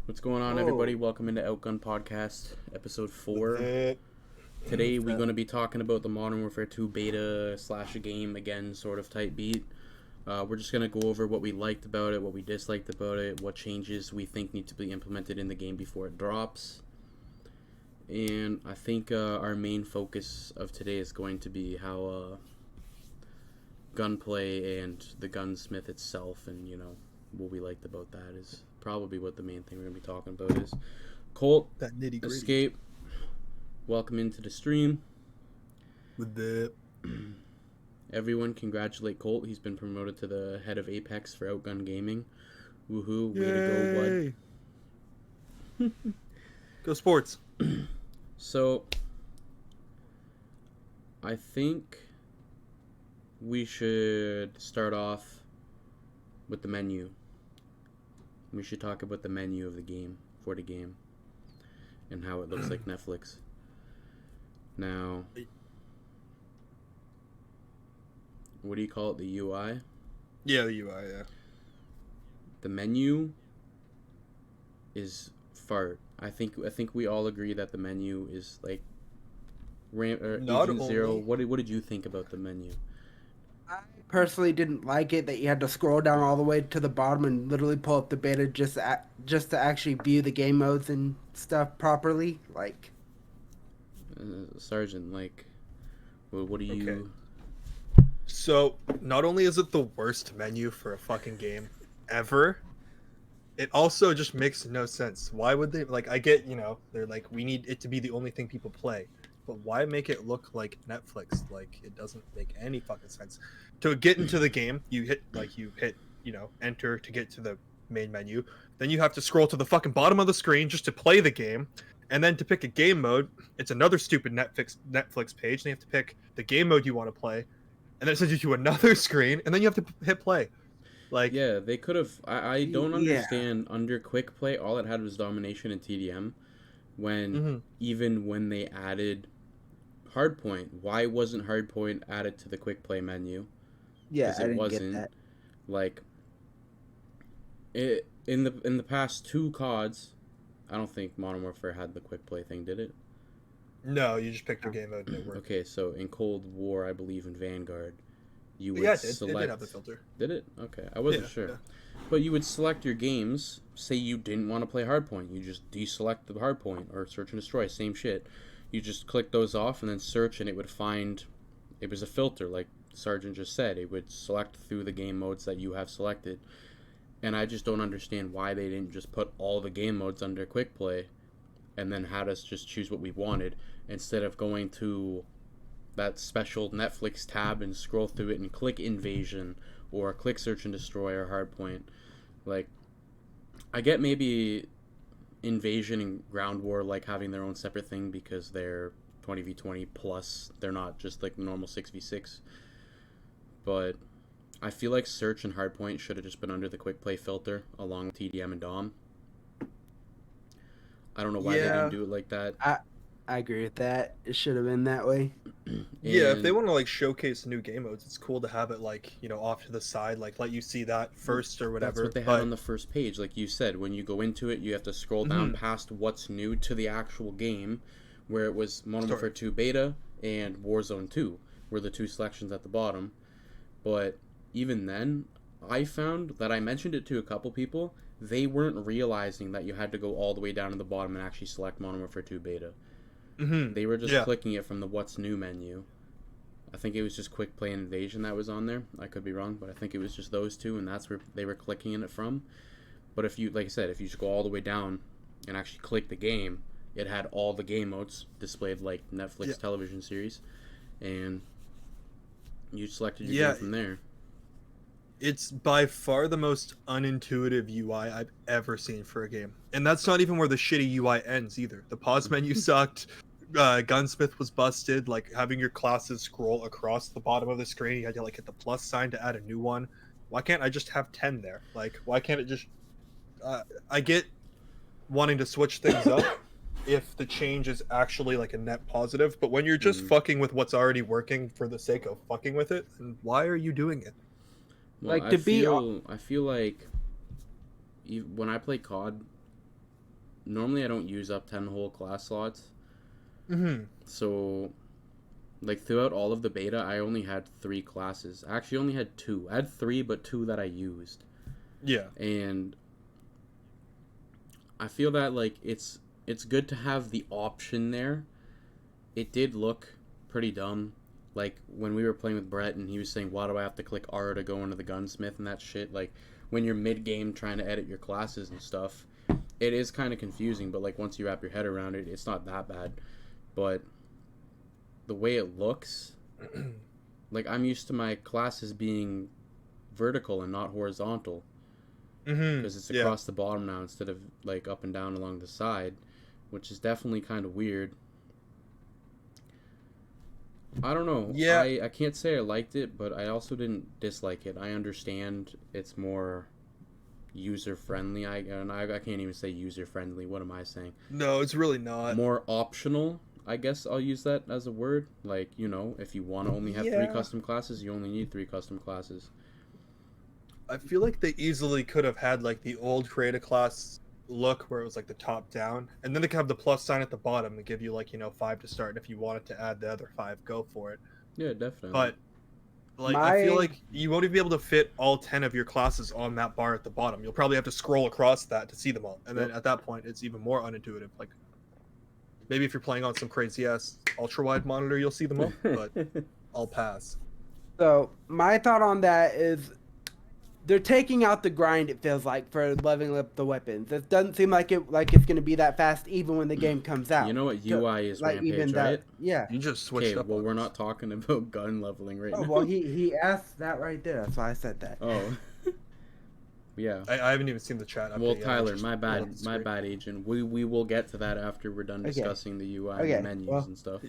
What's going on, everybody? Oh, Welcome into OutGunPodcast, episode 4. The Today, what's we're up? going to be talking about the Modern Warfare 2 beta slash a game again sort of type beat. We're just going to go over what we liked about it, what we disliked about it, what changes we think need to be implemented in the game before it drops. And I think our main focus of today is going to be how gunplay and the gunsmith itself and, what we liked about that is probably what the main thing we're going to be talking about is. Colt, that nitty gritty. Escape, welcome into the stream. With the Everyone, congratulate Colt. He's been promoted to the head of Apex for Outgun Gaming. Woohoo, way to go, bud. Go sports. So, I think we should start off with the menu. We should talk about the menu of the game, for the game, and how it looks like Netflix. Now, what do you call it? The UI? Yeah, the UI. Yeah. The menu is fart. I think we all agree that the menu is like Not Agent Zero. only- What did you think about the menu? I personally didn't like it that you had to scroll down all the way to the bottom and literally pull up the beta just to actually view the game modes and stuff properly. Like, Sergeant, like, what do you? Okay. So not only is it the worst menu for a fucking game ever, it also just makes no sense. Why would they I get, they're like, we need it to be the only thing people play. But why make it look like Netflix? Like, it doesn't make any fucking sense. To get into the game, you hit enter to get to the main menu. Then you have to scroll to the fucking bottom of the screen just to play the game. And then to pick a game mode, it's another stupid Netflix page. And you have to pick the game mode you want to play. And then it sends you to another screen, and then you have to hit play. Like, Yeah, they could have. I don't Yeah. understand. Under quick play, all it had was domination and TDM. When even when they added hardpoint, why wasn't hardpoint added to the quick play menu? yeah, Because I it didn't wasn't. get that. Like it in the past two CODs, I don't think Modern Warfare had the quick play thing, did it? no, you just picked your game mode and it worked. Okay, so in Cold War, I believe in Vanguard, you would Yeah, it did. select. It did have the filter. Did it? Okay, I wasn't Yeah, sure. yeah. But you would select your games. Say you didn't want to play hardpoint, you just deselect the hardpoint or search and destroy. Same shit. You just click those off and then search, and it would find. It was a filter, like Sergeant just said. It would select through the game modes that you have selected. And I just don't understand why they didn't just put all the game modes under quick play, and then had us just choose what we wanted instead of going to that special Netflix tab and scroll through it and click Invasion or click Search and Destroy or Hardpoint. Like, I get maybe Invasion and Ground War like having their own separate thing because they're 20v20 plus. They're not just like normal 6v6. But I feel like Search and Hardpoint should have just been under the quick play filter along with TDM and Dom. I don't know why they Yeah. didn't do it like that. I agree with that. It should have been that way. Yeah, if they And- want to showcase new game modes, it's cool to have it off to the side, let you see that first or whatever. That's what they had on the first page. Like you said, when you go into it, you have to scroll down past what's new to the actual game, where it was Modern Warfare 2 Beta and Warzone 2 were the two selections at the bottom. But even then, I found that I mentioned it to a couple people, they weren't realizing that you had to go all the way down to the bottom and actually select Modern Warfare 2 Beta. They were just clicking it from the What's New menu. I think it was just Quick Play and Invasion that was on there. I could be wrong, but I think it was just those two, and that's where they were clicking it from. But if you, like I said, if you just go all the way down and actually click the game, it had all the game modes displayed like Netflix television series, and you selected your game from there. It's by far the most unintuitive UI I've ever seen for a game. And that's not even where the shitty UI ends either. The pause menu sucked. Gunsmith was busted. Like, having your classes scroll across the bottom of the screen, you had to hit the plus sign to add a new one. Why can't I just have 10 there? Like, why can't it just... I get wanting to switch things up if the change is actually a net positive, but when you're just fucking with what's already working for the sake of fucking with it, then why are you doing it? Well, Like, to be I feel like when I play COD, normally I don't use up 10 whole class slots. Mm-hmm. So, like, throughout all of the beta, I only had 3 classes. I actually only had 2. I had 3, but 2 that I used. Yeah. And I feel that, like, it's good to have the option there. It did look pretty dumb. Like, when we were playing with Brett and he was saying, why do I have to click R to go into the gunsmith and that shit? Like, when you're mid-game trying to edit your classes and stuff, it is kind of confusing, but, like, once you wrap your head around it, it's not that bad. But the way it looks, like, I'm used to my classes being vertical and not horizontal, Mm-hmm. because it's Yeah. across the bottom now instead of, like, up and down along the side, which is definitely kind of weird. I don't know. Yeah. I can't say I liked it, but I also didn't dislike it. I understand it's more user friendly. I can't even say user friendly. What am I saying? No, it's really not. More optional. I guess I'll use that as a word. Like, you know, if you want to only have 3 Yeah. custom classes, you only need 3 custom classes. I feel like they easily could have had like the old create a class look where it was like the top down, and then they could have the plus sign at the bottom and give you like 5 to start. And if you wanted to add the other 5, go for it. Yeah, definitely. But like I feel My like you won't even be able to fit all 10 of your classes on that bar at the bottom. You'll probably have to scroll across that to see them all, and then Yep. at that point it's even more unintuitive. Like maybe if you're playing on some crazy ass ultra wide monitor, you'll see them all, but I'll pass. So my thought on that is they're taking out the grind. It feels like for leveling up the weapons. It doesn't seem like it's going to be that fast, even when the game comes out. You know what UI is, Like Rampage, even right? that, yeah. You just Okay, switched up. well, on we're us. not talking about gun leveling right Oh now. well, he asked that right there. That's why I said that. Oh. Yeah. I haven't even seen the chat. Well, update yet. I Tyler, just my pulled up bad, the my screen. bad, agent. We will get to that after we're done Okay. discussing the UI and Okay, the menus well. and stuff.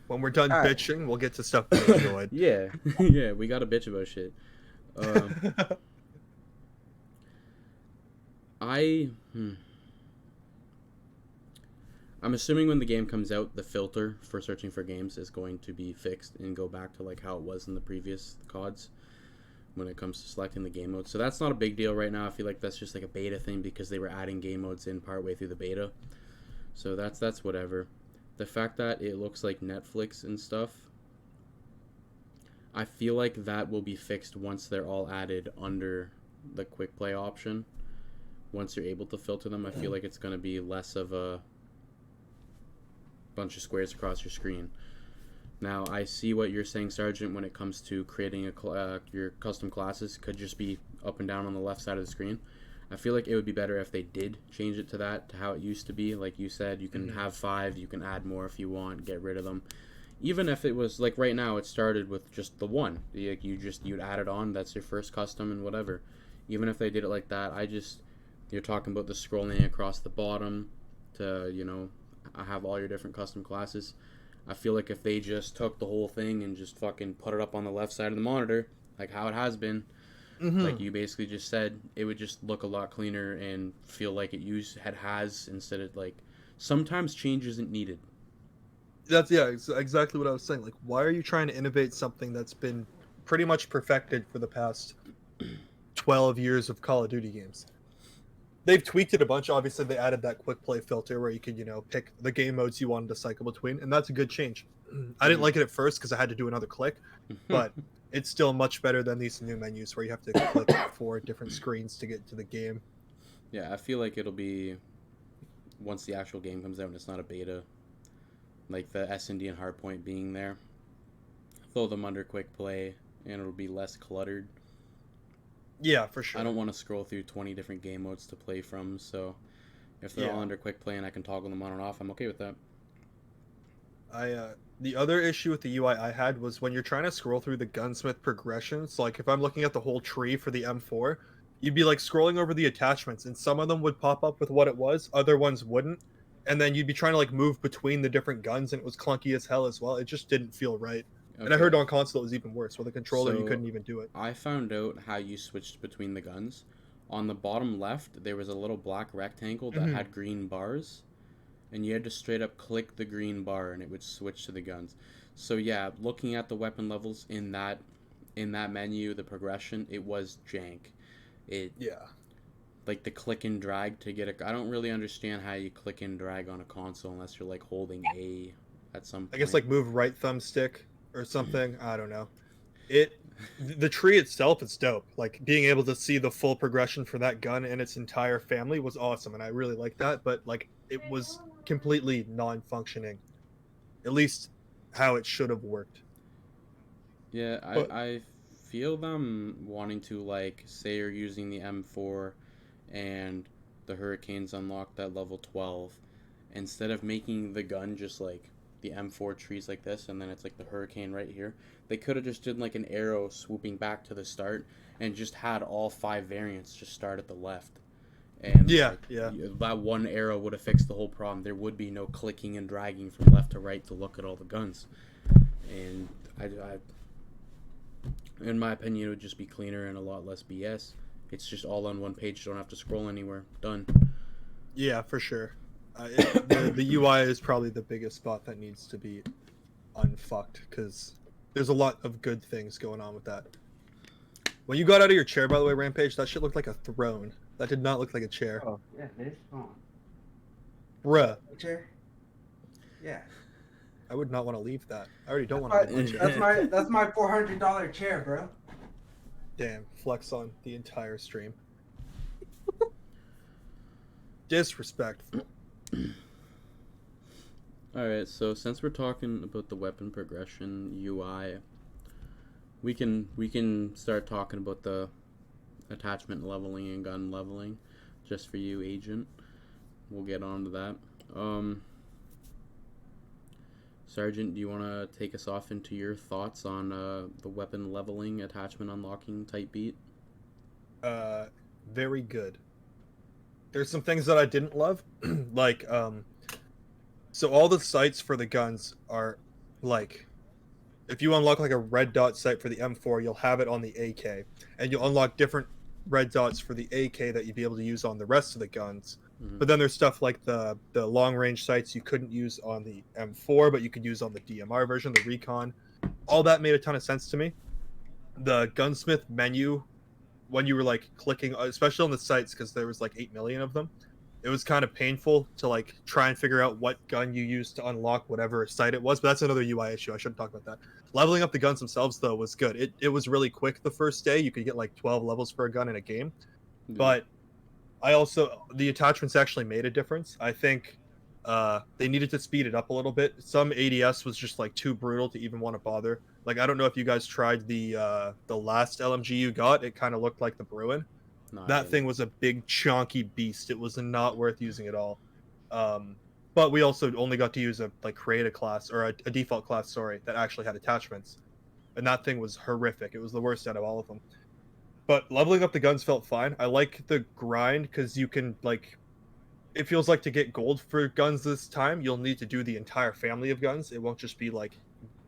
When we're done All right. bitching, we'll get to stuff we enjoyed. Yeah, yeah, we got to bitch about shit. I, I'm assuming when the game comes out, the filter for searching for games is going to be fixed and go back to like how it was in the previous CODs when it comes to selecting the game mode. So that's not a big deal right now. I feel like that's just like a beta thing because they were adding game modes in partway through the beta. So that's whatever. The fact that it looks like Netflix and stuff, I feel like that will be fixed once they're all added under the quick play option. Once you're able to filter them, I feel like it's going to be less of a bunch of squares across your screen. Now, I see what you're saying, Sergeant, when it comes to creating your custom classes could just be up and down on the left side of the screen. I feel like it would be better if they did change it to that, to how it used to be. Like you said, you can have 5, you can add more if you want, get rid of them. Even if it was, like right now, it started with just the 1. Like you'd add it on, that's your first custom and whatever. Even if they did it like that, you're talking about the scrolling across the bottom to, have all your different custom classes. I feel like if they just took the whole thing and just fucking put it up on the left side of the monitor, like how it has been, like you basically just said, it would just look a lot cleaner and feel like it has instead of like sometimes change isn't needed. That's exactly what I was saying. Like, why are you trying to innovate something that's been pretty much perfected for the past 12 years of Call of Duty games? They've tweaked it a bunch. Obviously, they added that quick play filter where you could, pick the game modes you wanted to cycle between, and that's a good change. I didn't like it at first because I had to do another click, but it's still much better than these new menus where you have to click 4 different screens to get to the game. Yeah, I feel like it'll be once the actual game comes out and it's not a beta, like the S&D and Hardpoint being there. Throw them under quick play, and it'll be less cluttered. Yeah, for sure. I don't want to scroll through 20 different game modes to play from, so if they're all under quick play and I can toggle them on and off, I'm okay with that. The other issue with the UI I had was when you're trying to scroll through the gunsmith progressions, like if I'm looking at the whole tree for the M4, you'd be like scrolling over the attachments and some of them would pop up with what it was, other ones wouldn't. And then you'd be trying to like move between the different guns and it was clunky as hell as well. It just didn't feel right. Okay. And I heard on console it was even worse. With the controller, you couldn't even do it. I found out how you switched between the guns. On the bottom left, there was a little black rectangle that had green bars, and you had to straight up click the green bar, and it would switch to the guns. So yeah, looking at the weapon levels in that menu, the progression, it was jank. like the click and drag to get a. I don't really understand how you click and drag on a console unless you're like holding A at some I point. guess like move right thumbstick or something. I don't know. The tree itself is dope. Like being able to see the full progression for that gun and its entire family was awesome, and I really like that. But like it was completely non-functioning, at least how it should have worked. Yeah, But I feel them wanting to like say you're using the M4 and the Hurricanes unlocked at level 12 instead of making the gun just like the M4 trees like this and then it's like the Hurricane right here. They could have just did like an arrow swooping back to the start and just had all 5 variants just start at the left. And yeah, like yeah, that one arrow would have fixed the whole problem. There would be no clicking and dragging from left to right to look at all the guns. And I in my opinion, it would just be cleaner and a lot less BS. It's just all on one page. You don't have to scroll anywhere. Done. yeah, for sure. The UI is probably the biggest spot that needs to be unfucked because there's a lot of good things going on with that. When you got out of your chair, by the way, Rampage, that shit looked like a throne. That did not look like a chair. Oh, yeah, this on. Bruh, Chair? Yeah. I would not want to leave that. I already don't want to leave my chair. That's my $400 chair, bro. Damn, flex on the entire stream. Disrespectful. Alright, so since we're talking about the weapon progression UI, we can start talking about the attachment leveling and gun leveling, just for you, Agent. We'll get on to that. Sergeant, do you want to take us off into your thoughts on the weapon leveling, attachment unlocking type beat? Very good. There's some things that I didn't love, like so all the sights for the guns are like, if you unlock like a red dot sight for the M4, you'll have it on the AK, and you'll unlock different red dots for the AK that you'd be able to use on the rest of the guns. Mm-hmm. But then there's stuff like the long range sights you couldn't use on the M4, but you could use on the DMR version, the Recon. All that made a ton of sense to me. The gunsmith menu, when you were like clicking, especially on the sights, because there was like 8 million of them, it was kind of painful to like try and figure out what gun you used to unlock whatever sight it was. But that's another UI issue. I shouldn't talk about that. Leveling up the guns themselves though was good. It was really quick the first day. You could get like 12 levels for a gun in a game. Yeah. But the attachments actually made a difference. I think they needed to speed it up a little bit. Some ADS was just like too brutal to even want to bother. Like I don't know if you guys tried the last LMG you got. It kind of looked like the Bruin. No, I That didn't. thing was a big chunky beast. It was not worth using at all. But we also only got to use a create a class or a default class, sorry, that actually had attachments, and that thing was horrific. It was the worst out of all of them. But leveling up the guns felt fine. I like the grind because you can it feels like to get gold for guns this time, you'll need to do the entire family of guns. It won't just be like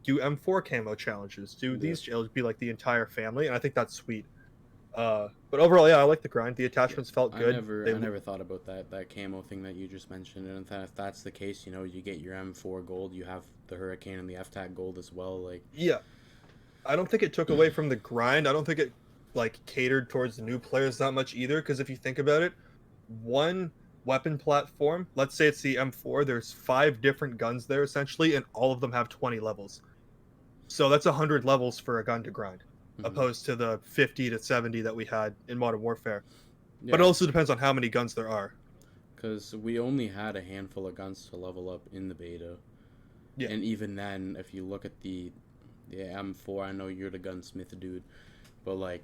do M4 camo challenges, do these. It'll be like the entire family, and I think that's sweet. But overall, yeah, I like the grind. The attachments felt good. I never thought about that camo thing that you just mentioned, and if that's the case, you get your M4 gold, you have the Hurricane and the F-TAC gold as well. Like, yeah, I don't think it took away from the grind. I don't think it catered towards the new players that much either. Because if you think about it, one weapon platform, let's say it's the M4, there's 5 different guns there essentially, and all of them have 20 levels. So that's 100 levels for a gun to grind. Opposed to the 50 to 70 that we had in Modern Warfare. Yeah. But it also depends on how many guns there are. Because we only had a handful of guns to level up in the beta. Yeah. And even then, if you look at the M4, I know you're the gunsmith dude, but like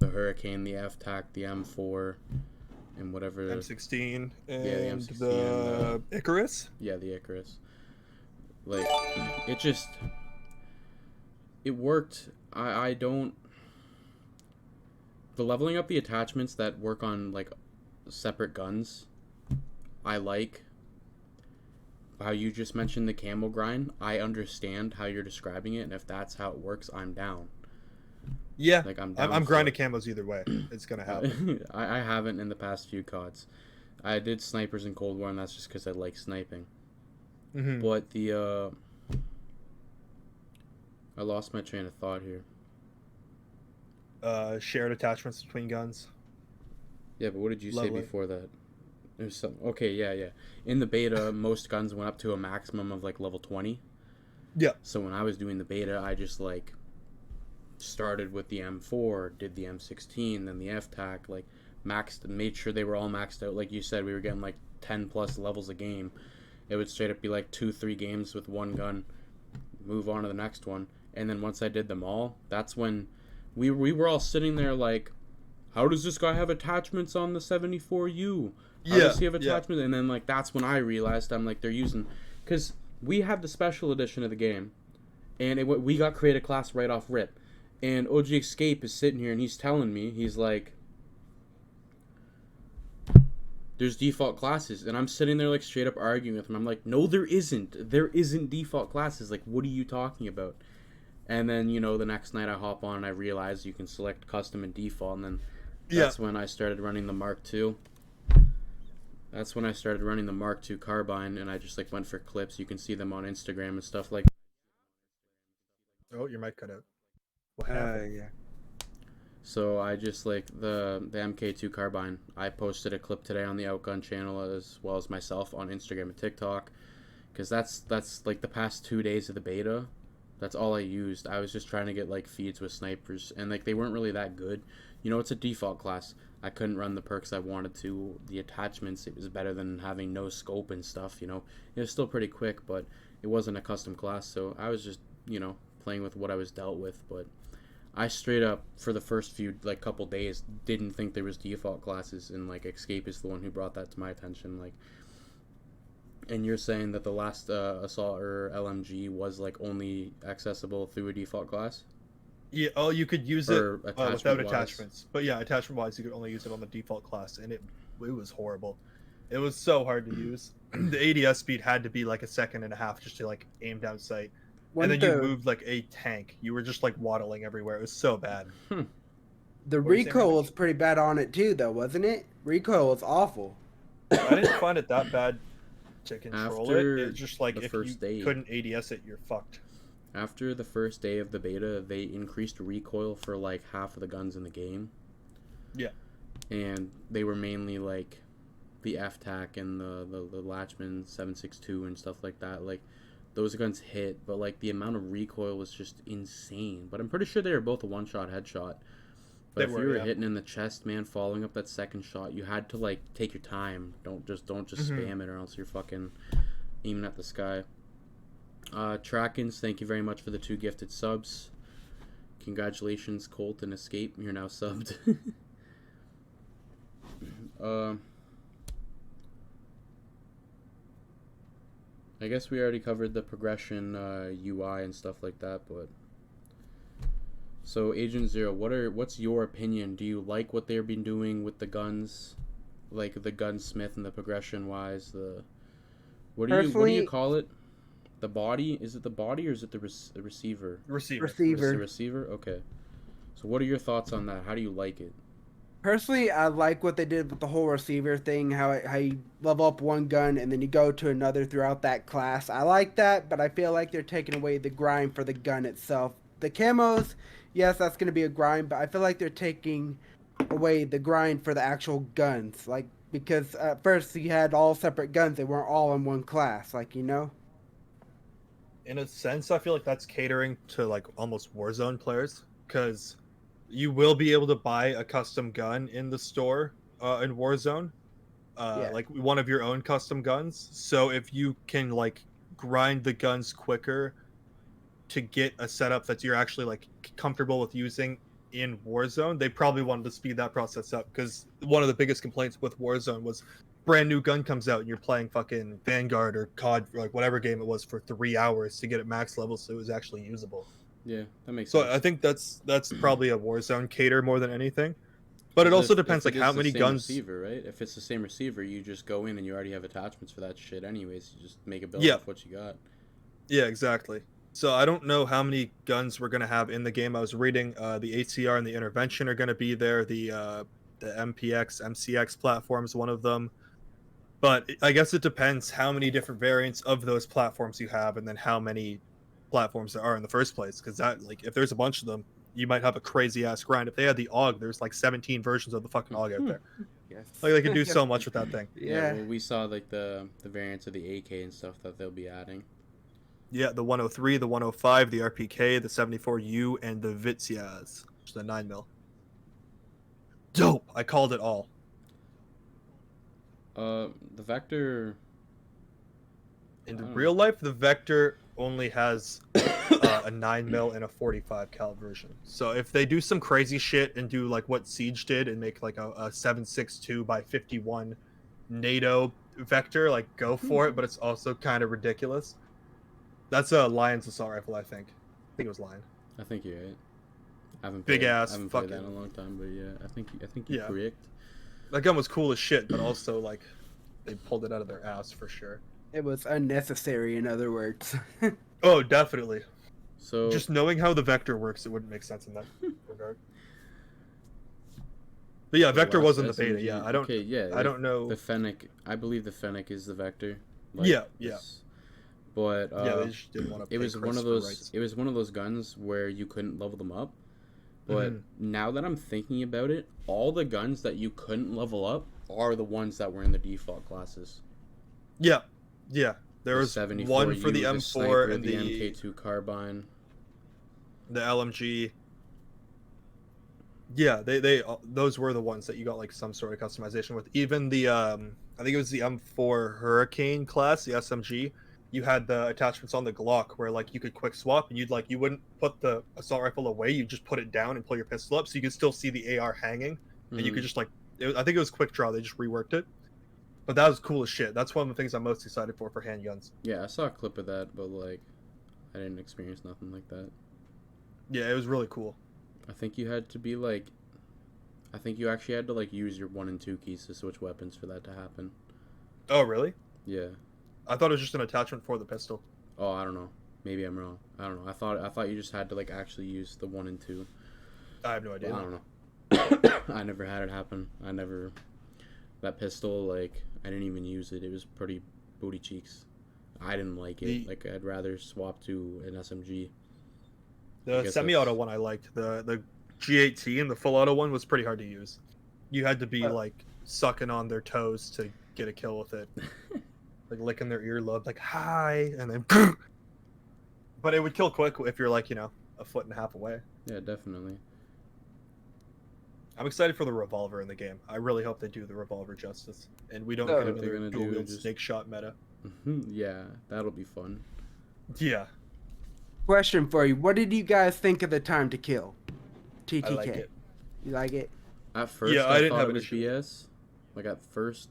the Hurricane, the F-TAC, the M4, and whatever... M16 and the M16 the Icarus? Yeah, the Icarus. Like, it worked. I don't... The leveling up the attachments that work on, like, separate guns, I like. How you just mentioned the camo grind, I understand how you're describing it, and if that's how it works, I'm down. Yeah, like I'm down. I'm grinding camos either way. It's gonna happen. I haven't in the past few CODs. I did snipers in Cold War, and that's just because I like sniping. Mm-hmm. But I lost my train of thought here. Shared attachments between guns. Yeah, but what did you say Leveling. before that? There's some. Okay, yeah. In the beta, most guns went up to a maximum of like level 20. Yeah. So when I was doing the beta, I just like started with the M4, did the M16, then the F-Tac, like maxed, made sure they were all maxed out. Like you said, we were getting like 10 plus levels a game. It would straight up be like 2-3 games with one gun, move on to the next one. And then once I did them all, that's when we were all sitting there like, how does this guy have attachments on the 74U? How Yeah. does he have Yeah. attachments? And then like that's when I realized I'm like they're using, because we have the special edition of the game, and we got created class right off rip, and OG Escape is sitting here and he's telling me, he's like, there's default classes, and I'm sitting there like straight up arguing with him. I'm like, no, there isn't. There isn't default classes. Like, what are you talking about? And then the next night I hop on and I realize you can select custom and default, and then that's when I started running the Mark II. That's when I started running the Mark II carbine, and I just like went for clips. You can see them on Instagram and stuff like. Oh, your mic cut out. What happened? Yeah. So I just like the MK2 carbine. I posted a clip today on the Outgun channel as well as myself on Instagram and TikTok, because that's like the past 2 days of the beta. That's all I used. I was just trying to get like feeds with snipers, and like they weren't really that good. It's a default class. I couldn't run the perks I wanted to. The attachments, it was better than having no scope and stuff. It was still pretty quick, but it wasn't a custom class. So I was just playing with what I was dealt with. But I straight up for the first few like couple days didn't think there was default classes, and like Escape is the one who brought that to my attention. Like, and you're saying that the last assault or LMG was like only accessible through a default class? Yeah. Oh, you could use it Or without attachment-wise? attachments. But yeah, attachment-wise, you could only use it on the default class, and it was horrible. It was so hard to use. The ADS speed had to be like a second and a half just to like aim down sight. And then you moved like a tank. You were just like waddling everywhere. It was so bad. The What were you saying, recoil Ryan? was pretty bad on it too, though, wasn't it? Recoil was awful. I didn't find it that bad to control After it. It's just like the if first you day. couldn't ADS it, you're fucked. After the first day of the beta, they increased recoil for like half of the guns in the game. Yeah. And they were mainly like the F-Tac and the Latchman 7.62 and stuff like that. Like, those guns hit, but like the amount of recoil was just insane. But I'm pretty sure they were both a one-shot headshot. But They if were, you were yeah. hitting in the chest, man, following up that second shot, you had to like take your time. Don't just spam it, or else you're fucking aiming at the sky. Trackins, thank you very much for the 2 gifted subs. Congratulations, Colt and Escape. You're now subbed. I guess we already covered the progression UI and stuff like that, but so Agent Zero, what's your opinion? Do you like what they've been doing with the guns, like the gunsmith and the progression wise? What do you call it? The body? Is it the body or is it the receiver? Receiver. It's the receiver. Okay. So what are your thoughts on that? How do you like it? Personally, I like what they did with the whole receiver thing, how you level up one gun and then you go to another throughout that class. I like that, but I feel like they're taking away the grind for the gun itself. The camos, yes, that's going to be a grind, but I feel like they're taking away the grind for the actual guns. Like, because at first you had all separate guns, they weren't all in one class, In a sense, I feel like that's catering to like almost Warzone players, because you will be able to buy a custom gun in the store in Warzone, Yeah. like one of your own custom guns. So if you can like grind the guns quicker to get a setup that you're actually like comfortable with using in Warzone, they probably wanted to speed that process up, because one of the biggest complaints with Warzone was brand new gun comes out and you're playing fucking Vanguard or COD or like whatever game it was for 3 hours to get it max level so it was actually usable. Yeah, that makes So sense. I think that's probably a Warzone cater more than anything. But it also depends like how many guns. Receiver, right? If it's the same receiver, you just go in and you already have attachments for that shit. Anyways, you just make a build off what you got. Yeah, exactly. So I don't know how many guns we're gonna have in the game. I was reading the ACR and the Intervention are gonna be there. The MPX, MCX platform is one of them. But I guess it depends how many different variants of those platforms you have, and then how many platforms there are in the first place. Because that, like, if there's a bunch of them, you might have a crazy ass grind. If they had the AUG, there's like 17 versions of the fucking AUG out there. Yes. Like they could do so much with that thing. Yeah, Yeah. well, we saw like the variants of the AK and stuff that they'll be adding. Yeah, the 103, the 105, the RPK, the 74U, and the Vitsiaz, which is the 9mm. Dope! I called it all. The Vector. In I don't real know. life, the Vector only has a 9mm and a 45 cal version. So if they do some crazy shit and do like what Siege did and make like a 7.62 by 51 NATO Vector, like go for it, but it's also kind of ridiculous. That's a Lion's assault rifle, I think. I think it was Lion. I think you're right. I haven't Big played, ass I haven't played that fucking- in a long time, but yeah, I think you're Yeah. correct. That gun was cool as shit, but also like they pulled it out of their ass for sure. It was unnecessary, in other words. Oh, definitely. So Just knowing how the Vector works, it wouldn't make sense in that regard. But yeah, the Vector last was in the beta. SMG Yeah, I don't. Okay, yeah. I don't know. The Fennec. I believe the Fennec is the Vector. Yeah. it's- But Yeah, they just didn't want to. it was one of those. It was one of those guns where you couldn't level them up. But now that I'm thinking about it, all the guns that you couldn't level up are the ones that were in the default classes. Yeah, yeah. There The was 74 one for the U, M4 sniper, and the the MK2 carbine. LMG. Yeah, they those were the ones that you got like some sort of customization with. Even the I think it was the M4 Hurricane class, the SMG. You had the attachments on the Glock where like you could quick swap and you wouldn't put the assault rifle away, you just put it down and pull your pistol up so you could still see the AR hanging and you could just like I think it was quick draw, they just reworked it. But that was cool as shit. That's one of the things I'm most excited for handguns. Yeah, I saw a clip of that, but like I didn't experience nothing like that. Yeah, it was really cool. I think you had to be like I think you actually had to like use your 1 and 2 keys to switch weapons for that to happen. Oh, really? Yeah. I thought it was just an attachment for the pistol. Oh, I don't know. Maybe I'm wrong. I don't know. I thought you just had to like actually use the 1 and 2. I have no But idea. I don't know. I never had it happen. That pistol, like I didn't even use it. It was pretty booty cheeks. I didn't like it. Like I'd rather swap to an SMG. The semi-auto one I liked. The G8T and the full auto one was pretty hard to use. You had to be like sucking on their toes to get a kill with it. Like licking their earlobe, like hi, and then but it would kill quick if you're like, a foot and a half away. Yeah, definitely. I'm excited for the revolver in the game. I really hope they do the revolver justice and we don't Oh, get what they're another gonna dual do, wield just- snake shot meta. Yeah, that'll be fun. Yeah, Question for you: what did you guys think of the time to kill? TTK. I like it. You like it? At first, Yeah, I I didn't thought have it an was issue. BS. Like at first,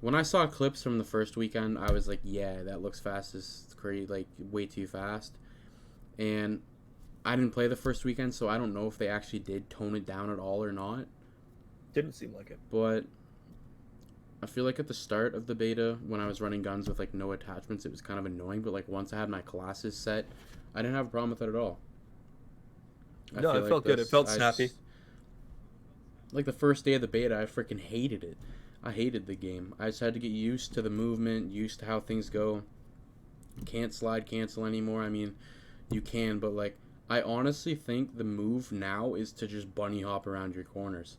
when I saw clips from the first weekend, I was like, "Yeah, that looks fast as crazy, like way too fast." And I didn't play the first weekend, so I don't know if they actually did tone it down at all or not. Didn't seem like it. But I feel like at the start of the beta, when I was running guns with like no attachments, it was kind of annoying. But like once I had my classes set, I didn't have a problem with it at all. No, feel it felt good. It felt snappy. Like the first day of the beta, I freaking hated it. I hated the game. I just had to get used to the movement, used to how things go. Can't slide cancel anymore. I mean, you can, but like I honestly think the move now is to just bunny hop around your corners.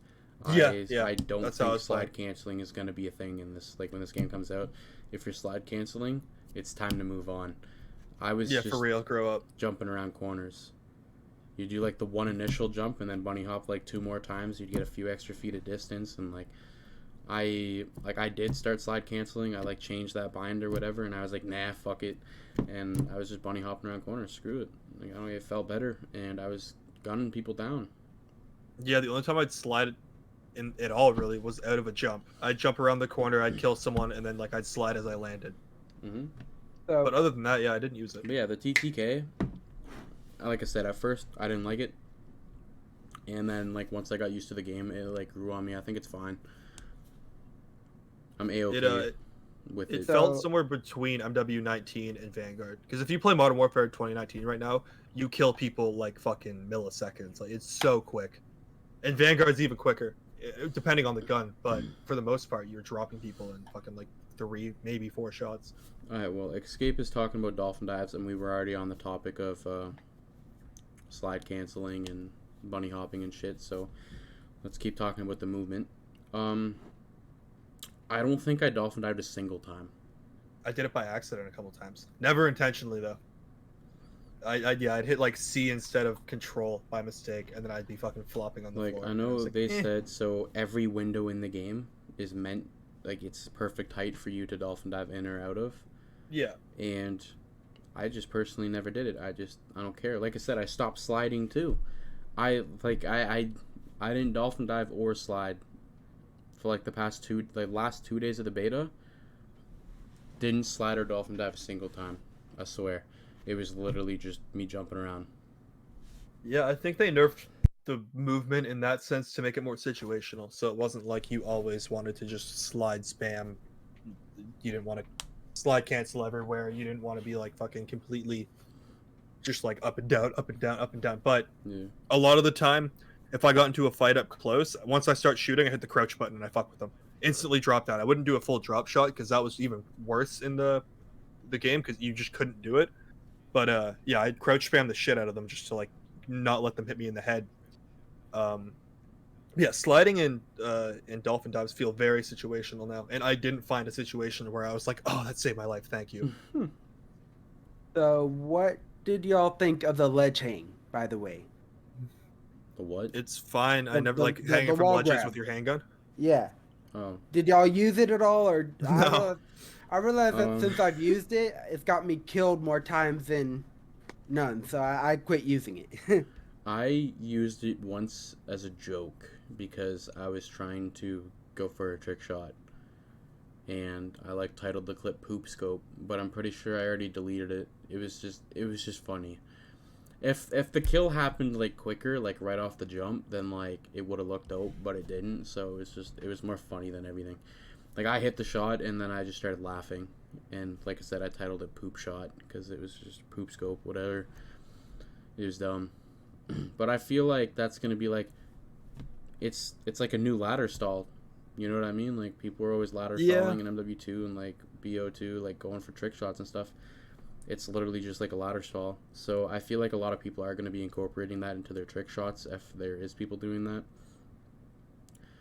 Yeah, I don't that's how I think was slide playing. canceling is going to be a thing in this. Like when this game comes out, if you're slide canceling, it's time to move on. I was Yeah, just for real, grow up. jumping around corners. You do like the one initial jump and then bunny hop like 2 more times. You'd get a few extra feet of distance, and like I did start slide canceling. I like changed that bind or whatever, and I was like, nah, fuck it, and I was just bunny hopping around corners. Screw it. Like I don't know, it felt better, and I was gunning people down. Yeah, the only time I'd slide in at all really was out of a jump. I'd jump around the corner, I'd kill someone, and then like I'd slide as I landed. Mm-hmm. So, But other than that, yeah, I didn't use it. But yeah, the TTK, like I said, at first I didn't like it, and then like once I got used to the game, it like grew on me. I think it's fine. I'm A-OK with It it. felt somewhere between MW19 and Vanguard. Because if you play Modern Warfare 2019 right now, you kill people like fucking milliseconds. Like it's so quick, and Vanguard's even quicker, depending on the gun. But for the most part, you're dropping people in fucking like 3, maybe 4 shots. Alright, well, Escape is talking about dolphin dives, and we were already on the topic of slide canceling and bunny hopping and shit, so let's keep talking about the movement. Um, I don't think I dolphin dived a single time. I did it by accident a couple times. Never intentionally though. I'd hit like C instead of control by mistake, and then I'd be fucking flopping on the Like, floor. I And I was know like, they eh. said so every window in the game is meant, like, it's perfect height for you to dolphin dive in or out of. Yeah. And I just personally never did it. I don't care. Like I said, I stopped sliding too. I didn't dolphin dive or slide for like the last 2 days of the beta. Didn't slide or dolphin dive a single time. I swear. It was literally just me jumping around. Yeah, I think they nerfed the movement in that sense to make it more situational. So it wasn't like you always wanted to just slide spam. You didn't want to slide cancel everywhere. You didn't want to be like fucking completely just like up and down, up and down, up and down. But Yeah. a lot of the time, if I got into a fight up close, once I start shooting, I hit the crouch button and I fuck with them. Instantly drop down. I wouldn't do a full drop shot because that was even worse in the game because you just couldn't do it. But yeah, I'd crouch spam the shit out of them just to like not let them hit me in the head. Um, yeah, sliding in dolphin dives feel very situational now, and I didn't find a situation where I was like, "Oh, that saved my life, thank you." So, what did y'all think of the ledge hang? By the way, The what? It's fine. I the never the, like the, hanging the from wall ledges grab. with your handgun. Yeah. Oh. Did y'all use it at all, or No. I realized that Um. since I've used it, it's got me killed more times than none. So I quit using it. I used it once as a joke because I was trying to go for a trick shot. And I like titled the clip "Poop Scope," but I'm pretty sure I already deleted it. It was just funny. If the kill happened like quicker, like right off the jump, then like it would have looked dope, but it didn't. So it was more funny than everything. Like I hit the shot and then I just started laughing, and like I said, I titled it "Poop Shot" because it was just poop scope, whatever. It was dumb, but I feel like that's gonna be like it's like a new ladder stall. You know what I mean? Like people are always ladder Yeah. stalling in MW2 and like BO2, like going for trick shots and stuff. It's literally just like a ladder stall. So I feel like a lot of people are going to be incorporating that into their trick shots if there is people doing that.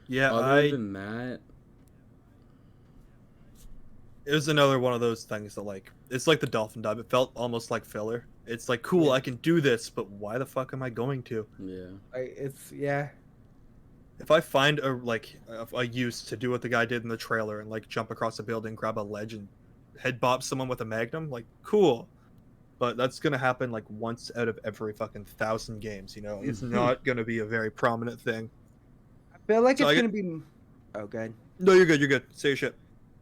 Yeah, Other than that, it was another one of those things that like it's like the dolphin dive. It felt almost like filler. It's like cool, Yeah. I can do this, but why the fuck am I going to? yeah. Like, it's yeah. If I find a use to do what the guy did in the trailer and like jump across a building, grab a ledge, and head bop someone with a magnum, like cool. But that's gonna happen like once out of every fucking 1,000 games. You know, it's not gonna be a very prominent thing. I feel like So it's I get gonna be. Oh, good. no, you're good. You're good. Say your shit.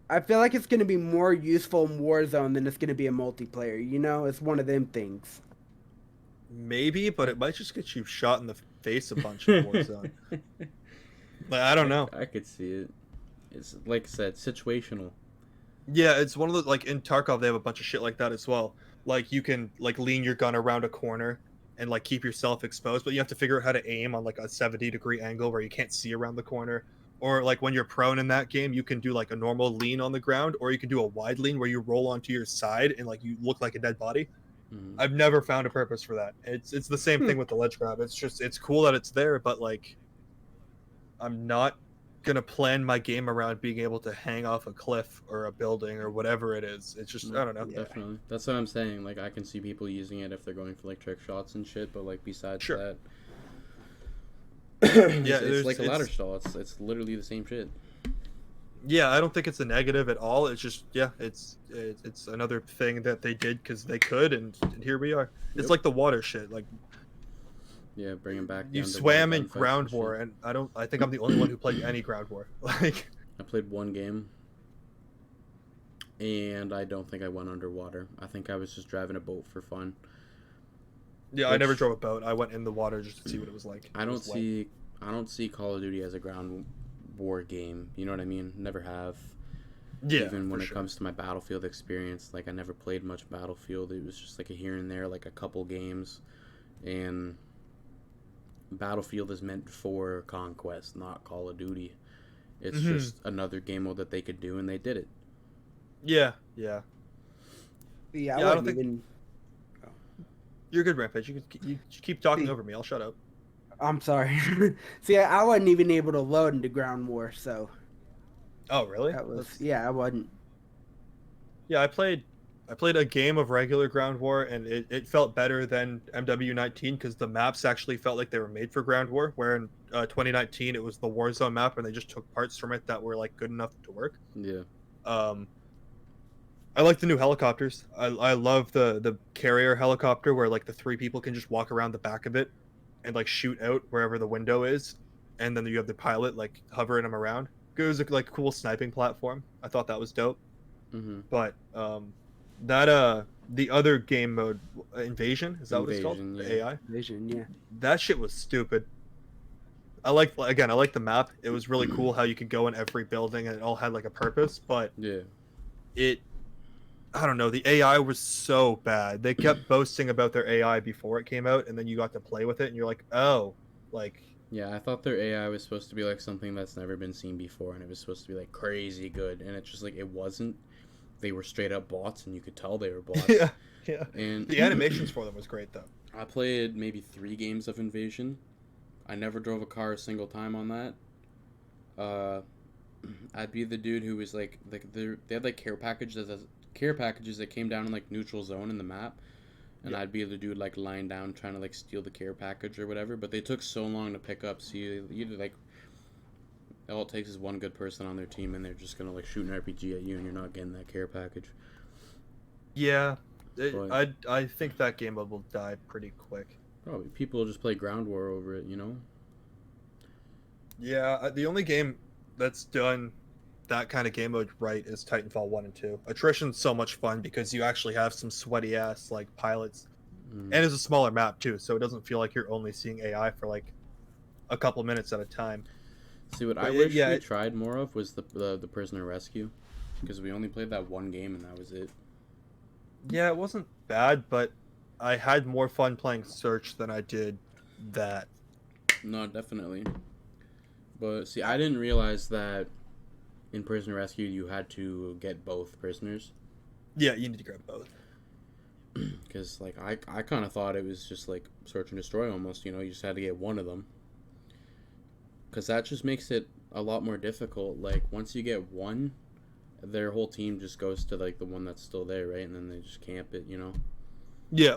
I feel like it's gonna be more useful in Warzone than it's gonna be a multiplayer. You know, it's one of them things. Maybe, but it might just get you shot in the face a bunch in Warzone. Like I don't know. I could see it. It's like I said, situational. Yeah, it's one of the like in Tarkov they have a bunch of shit like that as well. Like you can like lean your gun around a corner and like keep yourself exposed, but you have to figure out how to aim on like a 70-degree angle where you can't see around the corner. Or like when you're prone in that game, you can do like a normal lean on the ground, or you can do a wide lean where you roll onto your side and like you look like a dead body. Mhm. I've never found a purpose for that. It's the same thing with the ledge grab. It's just it's cool that it's there, but like I'm not gonna plan my game around being able to hang off a cliff or a building or whatever it is. It's just I don't know. Yeah. Definitely. That's what I'm saying. Like I can see people using it if they're going for like trick shots and shit, but like besides Sure. that, Yeah, it's like a ladder it's stall. It's literally the same shit. yeah. I don't think it's a negative at all. It's just yeah, it's another thing that they did because they could, and here we are. It's Yep. like the water shit. Like Yeah, bring them back. you down to swam in gunfights ground and shit. war, and I think I'm the only one who played any ground war. Like I played one game, and I don't think I went underwater. I think I was just driving a boat for fun. yeah, I never Which- drove a boat. I went in the water just to see what it was like. I It don't was wet. see Call of Duty as a ground war game. You know what I mean? Never have. Yeah, Even when for it sure. comes to my Battlefield experience, like I never played much Battlefield. It was just like a here and there, like a couple games, and Battlefield is meant for conquest, not Call of Duty. It's Mhm. just another game mode that they could do, and they did it. Yeah, yeah. Yeah, Yeah, I I don't wouldn't think- even. You're good, Rampage. You keep talking See. over me. I'll shut up. I'm sorry. See, I wasn't even able to load into Ground War, so Oh, really? that was That's yeah, I wasn't. yeah. I played a game of regular Ground War, and it felt better than MW19 because the maps actually felt like they were made for Ground War. Where in 2019 it was the Warzone map, and they just took parts from it that were like good enough to work. Yeah. Um, I like the new helicopters. I love the carrier helicopter where like the three people can just walk around the back of it and like shoot out wherever the window is, and then you have the pilot like hovering them around. It was a like cool sniping platform. I thought that was dope. Mm-hmm. But that the other game mode, Invasion, is that what it's called? Invasion, The yeah. AI. Vision, yeah. That shit was stupid. I like the map. It was really cool how you could go in every building and it all had like a purpose, but Yeah. it I don't know, the AI was so bad. They kept boasting about their AI before it came out, and then you got to play with it and you're like, "Oh, like Yeah, I thought their AI was supposed to be like something that's never been seen before, and it was supposed to be like crazy good, and it's just like it wasn't. They were straight up bots, and you could tell they were bots. yeah, yeah." And The animations for them was great though. I played maybe 3 games of Invasion. I never drove a car a single time on that. Uh, I'd be the dude who was like they had like care packages that came down in like neutral zone in the map, and Yeah. I'd be the dude like lying down trying to like steal the care package or whatever. But they took so long to pick up. So you either like all it takes is one good person on their team, and they're just gonna like shoot an RPG at you, and you're not getting that care package. Yeah. But I think that game mode will die pretty quick. probably people will just play ground war over it, you know? Yeah, the only game that's done that kind of game mode right is Titanfall 1 and 2. Attrition's so much fun because you actually have some sweaty ass like pilots. Mm. And it's a smaller map too, so it doesn't feel like you're only seeing AI for like a couple minutes at a time. See, what I But wish yeah, we tried more of was the prisoner rescue, because we only played that one game and that was it. yeah, it wasn't bad, but I had more fun playing Search than I did that. No, definitely. But see, I didn't realize that in prisoner rescue you had to get both prisoners, Yeah, you need to grab both. because like I kind of thought it was just like search and destroy almost. You know, you just had to get one of them, because that just makes it a lot more difficult. Like once you get one, their whole team just goes to like the one that's still there, right? And then they just camp it, you know. Yeah.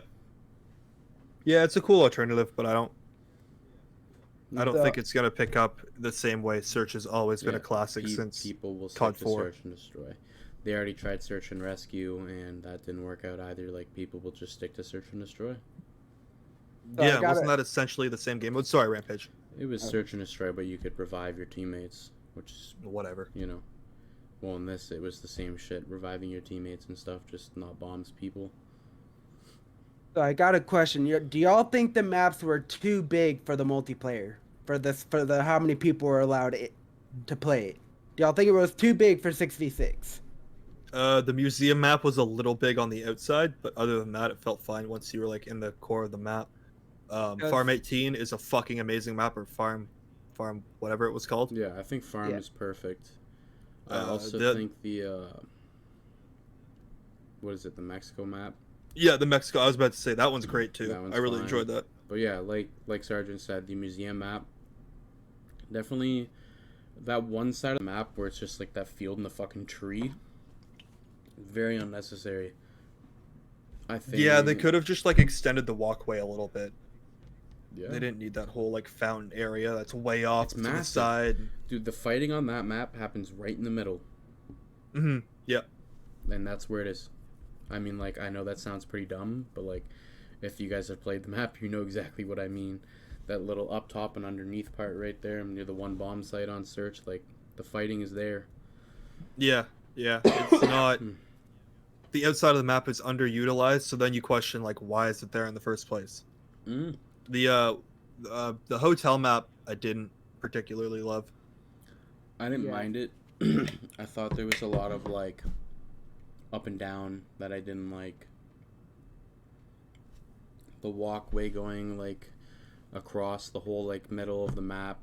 Yeah, it's a cool alternative, but I don't So- think it's gonna pick up the same way Search has always been a Yeah, classic since people will stick COD to 4. search and destroy. They already tried search and rescue, and that didn't work out either. Like people will just stick to search and destroy. So I Yeah, gotta- wasn't that essentially the same game mode? Sorry, Rampage. It was Oh. search and destroy, but you could revive your teammates, which is, Whatever. you know, well, in this it was the same shit, reviving your teammates and stuff, just not bombs people. So I got a question. Do y'all think the maps were too big for the multiplayer? For the how many people were allowed to play it? Do y'all think it was too big for 6v6? The museum map was a little big on the outside, but other than that, it felt fine once you were like in the core of the map. Yes. Farm 18 is a fucking amazing map, or farm, whatever it was called. Yeah, I think farm Yeah. is perfect. I Uh, also the- think the what is it, the Mexico map? Yeah, the Mexico. I was about to say that one's great too. That one's I really fine. enjoyed that. But yeah, like Sergeant said, the museum map, definitely that one side of the map where it's just like that field in the fucking tree, very unnecessary. I think. Yeah, they could have just like extended the walkway a little bit. Yeah. They didn't need that whole like fountain area that's way off It's to the massive. side. Dude, the fighting on that map happens right in the middle, Hmm. Yeah. and that's where it is. I mean, like, I know that sounds pretty dumb, but like, if you guys have played the map, you know exactly what I mean. That little up top and underneath part right there near the one bomb site on search, like, the fighting is there. Yeah. Yeah. It's not. The outside of the map is underutilized, so then you question like why is it there in the first place? Mm. The hotel map I didn't particularly love. I didn't Yeah. mind it. I thought there was a lot of like up and down that I didn't like. The walkway going like across the whole like middle of the map.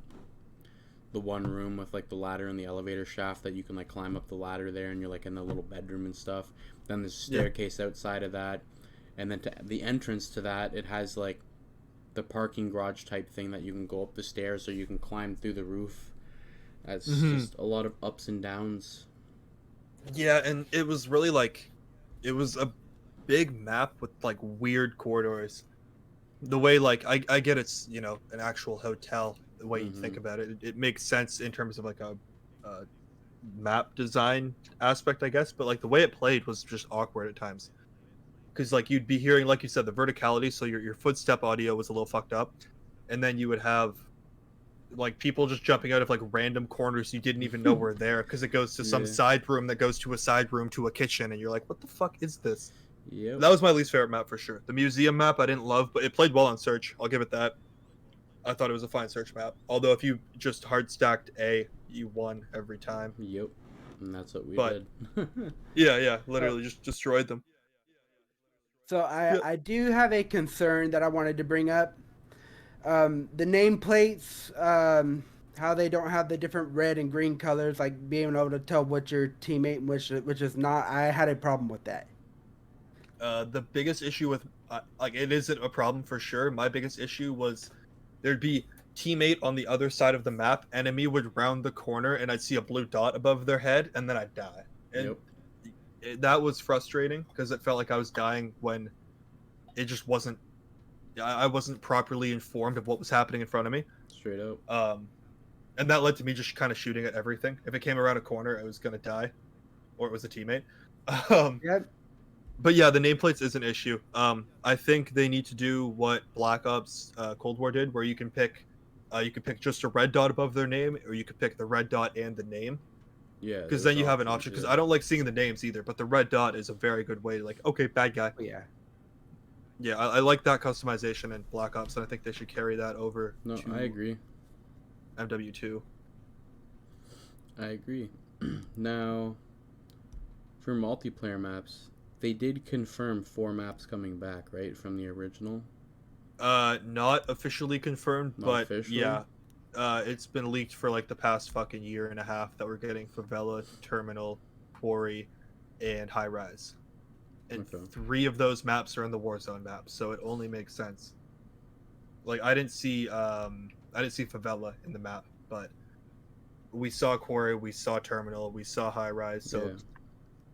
The one room with like the ladder and the elevator shaft that you can like climb up the ladder there, and you're like in the little bedroom and stuff. Then there's Yeah. staircase outside of that, and then to the entrance to that, it has like the parking garage type thing that you can go up the stairs or you can climb through the roof. That's just a lot of ups and downs. Yeah, and it was really like, it was a big map with like weird corridors. The way like I get it's an actual hotel. The way you think about it, it makes sense in terms of like a map design aspect, I guess. But like the way it played was just awkward at times because like you'd be hearing, like you said, the verticality, so your footstep audio was a little fucked up, and then you would have like people just jumping out of like random corners you didn't even know were there because it goes to some side room that goes to a side room to a kitchen, and you're like, what the fuck is this? Yep. That was my least favorite map for sure. The museum map I didn't love, but it played well on search. I'll give it that. I thought it was a fine search map. Although if you just hard stacked A, you won every time. Yep. And that's what we But did. yeah, literally just destroyed them. So I do have a concern that I wanted to bring up. The nameplates, how they don't have the different red and green colors, like being able to tell what your teammate and which is not. I had a problem with that. The biggest issue with like it isn't a problem for sure. My biggest issue was there'd be teammate on the other side of the map, enemy would round the corner, and I'd see a blue dot above their head, and then I'd die. And that was frustrating because it felt like I was dying when it just wasn't. I wasn't properly informed of what was happening in front of me. Straight up. And that led to me just kind of shooting at everything. If it came around a corner, I was gonna die, or it was a teammate. Yep. But yeah, the nameplates is an issue. I think they need to do what Black Ops Cold War did, where you can pick just a red dot above their name, or you could pick the red dot and the name. Yeah. Because then you have an option. Because I don't like seeing the names either, but the red dot is a very good way to like, okay, bad guy. Yeah. Yeah, I like that customization in Black Ops, and I think they should carry that over. No, to I agree. MW2. I agree. Now, for multiplayer maps, they did confirm 4 maps coming back, right, from the original? Not officially confirmed, but officially? yeah. It's been leaked for like the past fucking year and a half that we're getting Favela, Terminal, Quarry, and High Rise. And 3 of those maps are in the Warzone maps, so it only makes sense. Like I didn't see Favela in the map, but we saw Quarry, we saw Terminal, we saw High Rise, so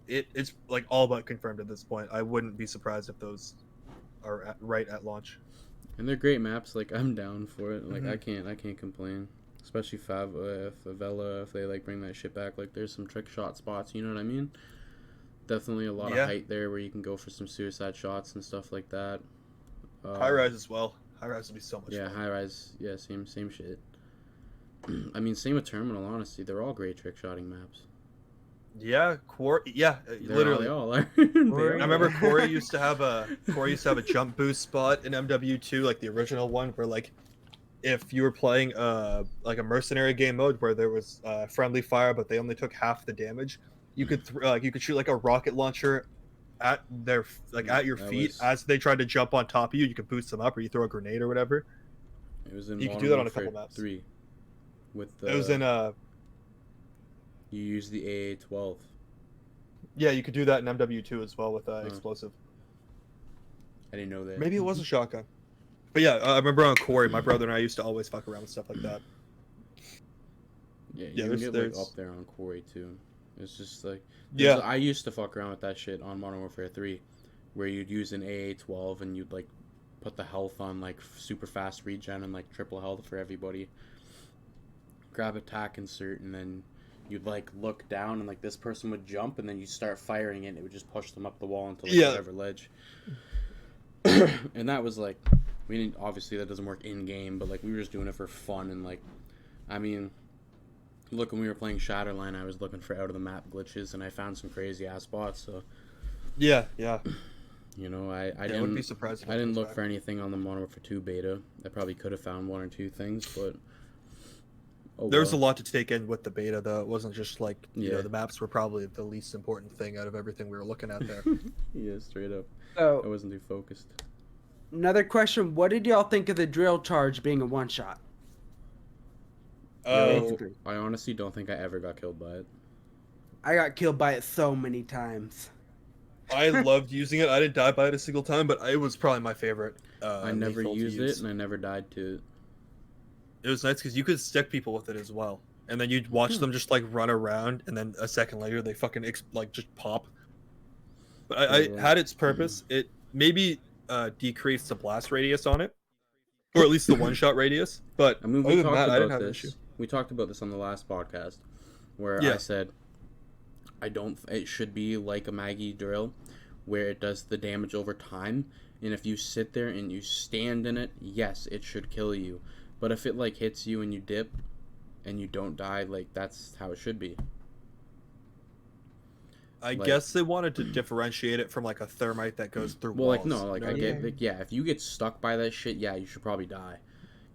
it's like all but confirmed at this point. I wouldn't be surprised if those are right at launch. And they're great maps. Like I'm down for it. Like I can't complain. Especially Favela, if they like bring that shit back. Like there's some trick shot spots. You know what I mean? Definitely a lot of height there where you can go for some suicide shots and stuff like that. High Rise as well. High Rise would be so much fun. Yeah, High Rise. Yeah, same shit. I mean, same with Terminal. Honestly, they're all great trick shotting maps. Yeah, Quarry. Yeah, literally. They all are. I remember Quarry used to have a jump boost spot in MW2, like the original one, where like if you were playing like a mercenary game mode where there was friendly fire but they only took half the damage, you could you could shoot like a rocket launcher at their at your feet as they tried to jump on top of you. You could boost them up, or you throw a grenade or whatever. It was in you could do that on a couple maps. 3. With the, it was in You use the AA-12. Yeah, you could do that in MW2 as well with explosive. I didn't know that. Maybe it was a shotgun. But yeah, I remember on Quarry, my brother and I used to always fuck around with stuff like that. Yeah, you can get like up there on Quarry too. It's just like I used to fuck around with that shit on Modern Warfare 3, where you'd use an AA-12 and you'd like put the health on like super fast regen and like triple health for everybody. Grab attack insert, and then you'd like look down and like this person would jump, and then you start firing it, and it would just push them up the wall until like whatever ledge. And that was like, we didn't, obviously that doesn't work in game, but like we were just doing it for fun. And like, I mean, look, when we were playing Shatterline, I was looking for out of the map glitches, and I found some crazy ass spots. So yeah. You know, I didn't. Wouldn't be surprised. I didn't look for anything on the Modern Warfare 2 beta. I probably could have found 1 or 2 things, but there was a lot to take in with the beta, though. It wasn't just like you know, the maps were probably the least important thing out of everything we were looking at there. Yeah, straight up. So I wasn't too focused. Another question: what did y'all think of the drill charge being a one shot? I honestly don't think I ever got killed by it. I got killed by it so many times. I loved using it. I didn't die by it a single time, but it was probably my favorite. I never lethal to used use. it, and I never died to it. It was nice because you could stick people with it as well, and then you'd watch them just like run around, and then a second later they fucking like just pop. But I had its purpose. It maybe decreased the blast radius on it, or at least the one shot radius. But I mean, we other than talked that, I didn't about have an issue. this. We talked about this on the last podcast, where Yeah. I said I don't. It should be like a Maggie drill, where it does the damage over time. And if you sit there and you stand in it, yes, it should kill you. But if it like hits you and you dip, and you don't die, like that's how it should be. I Like- guess they wanted to differentiate it from like a thermite that goes through Well, walls. like no, like you know I what get, mean? like yeah, if you get stuck by that shit, yeah, you should probably die,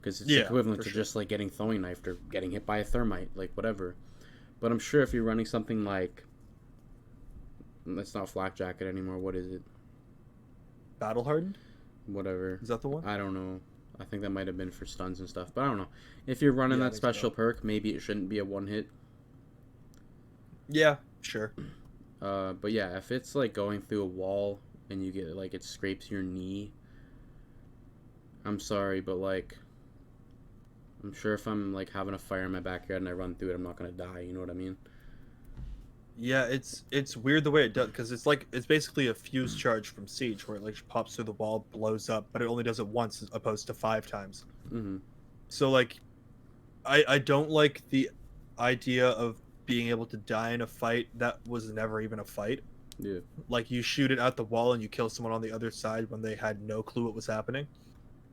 because it's Yeah, equivalent for to sure. just like getting throwing knifed or getting hit by a thermite, like whatever. But I'm sure if you're running something like, it's not flak jacket anymore. What is it? Battle hardened? Whatever. Is that the one? I don't know. I think that might have been for stuns and stuff, but I don't know. If you're running Yeah, I that think so. special perk, maybe it shouldn't be a one hit. Yeah, sure. But yeah, if it's like going through a wall and you get like it scrapes your knee, I'm sorry, but like, I'm sure if I'm like having a fire in my backyard and I run through it, I'm not gonna die. You know what I mean? Yeah, it's weird the way it does because it's basically a fuse charge from Siege where it like pops through the wall, blows up, but it only does it once as opposed to 5 times. Mm-hmm. So like, I don't like the idea of being able to die in a fight that was never even a fight. Yeah. Like you shoot it at the wall and you kill someone on the other side when they had no clue what was happening.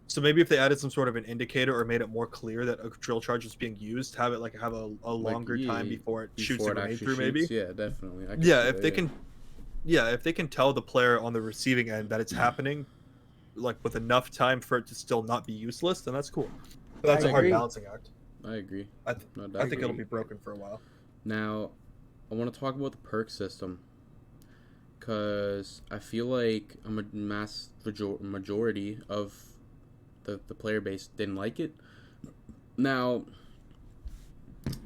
So maybe if they added some sort of an indicator or made it more clear that a drill charge was being used, have it like have a longer time before it shoots a grenade through. Maybe. Yeah, definitely. I can Yeah, see if that, they yeah. can. Yeah, if they can tell the player on the receiving end that it's happening, like with enough time for it to still not be useless, then that's cool. But that's I a hard agree. balancing act. I agree. I No, think definitely. it'll be broken for a while. Now, I want to talk about the perk system, because I feel like a majority of the player base didn't like it. Now,